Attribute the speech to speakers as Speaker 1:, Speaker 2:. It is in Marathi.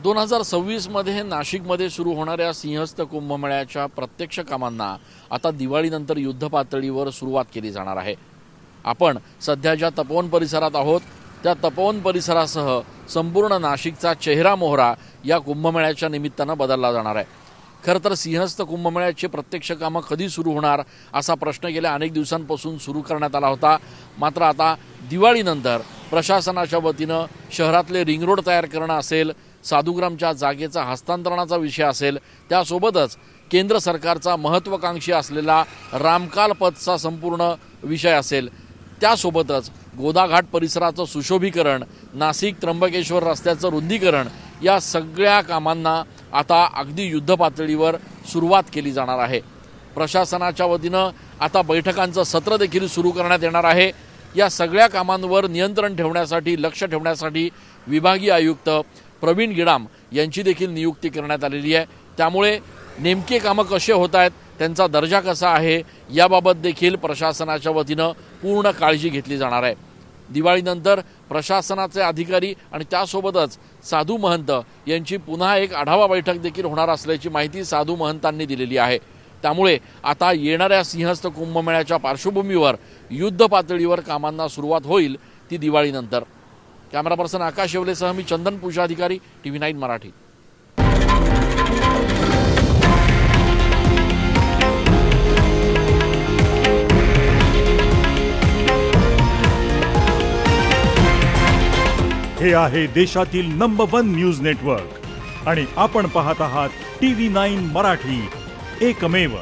Speaker 1: 2026 मध्ये नाशिकमध्ये सुरू होणाऱ्या सिंहस्थ कुंभमेळ्याच्या प्रत्यक्ष कामांना आता दिवाळीनंतर युद्ध पातळीवर सुरुवात केली जाणार आहे। आपण सध्या ज्या तपोवन परिसरात आहोत त्या तपोवन परिसरासह संपूर्ण नाशिकचा चेहरा मोहरा या कुंभमेळ्याच्या निमित्तानं बदलला जाणार आहे। खरं तर सिंहस्थ कुंभमेळ्याचे प्रत्यक्ष कामं कधी सुरू होणार असा प्रश्न गेल्या अनेक दिवसांपासून सुरू करण्यात आला होता। मात्र आता दिवाळीनंतर प्रशासनाच्या वतीनं शहरातले रिंग रोड तयार करणं असेल, साधुग्रामच्या जागेचा हस्तांतरणाचा विषय असेल, त्यासोबतच केंद्र सरकारचा महत्त्वाकांक्षी असलेला रामकाल पथचा संपूर्ण विषय असेल, त्यासोबतच गोदाघाट परिसराचं सुशोभीकरण, नाशिक त्र्यंबकेश्वर रस्त्याचं रुंदीकरण या सगळ्या कामांना आता अगदी युद्ध पातळीवर सुरुवात केली जाणार आहे। प्रशासनाच्या वतीनं आता बैठकांचं सत्र देखील सुरू करण्यात येणार आहे। या सगळ्या कामांवर नियंत्रण ठेवण्यासाठी, लक्ष ठेवण्यासाठी विभागीय आयुक्त प्रवीण गिडाम यांची देखील नियुक्ती करण्यात आलेली आहे। त्यामुळे नेमके कामं कसे होत आहेत, त्यांचा दर्जा कसा आहे याबाबत देखील प्रशासनाच्या वतीनं पूर्ण काळजी घेतली जाणार आहे। दिवाळीनंतर प्रशासनाचे अधिकारी आणि त्यासोबतच साधू महंत यांची पुन्हा एक आढावा बैठक देखील होणार असल्याची माहिती साधू महंतांनी दिलेली आहे। त्यामुळे आता येणाऱ्या सिंहस्थ कुंभमेळ्याच्या पार्श्वभूमीवर युद्ध पातळीवर कामांना सुरुवात होईल ती दिवाळीनंतर। कॅमेरा पर्सन आकाश येवलेसह मी चंदन पूजाधिकारी, TV9 मराठी।
Speaker 2: हे आहे देशातील नंबर 1 न्यूज नेटवर्क आणि आपण पाहत आहात TV9 मराठी, एकमेव।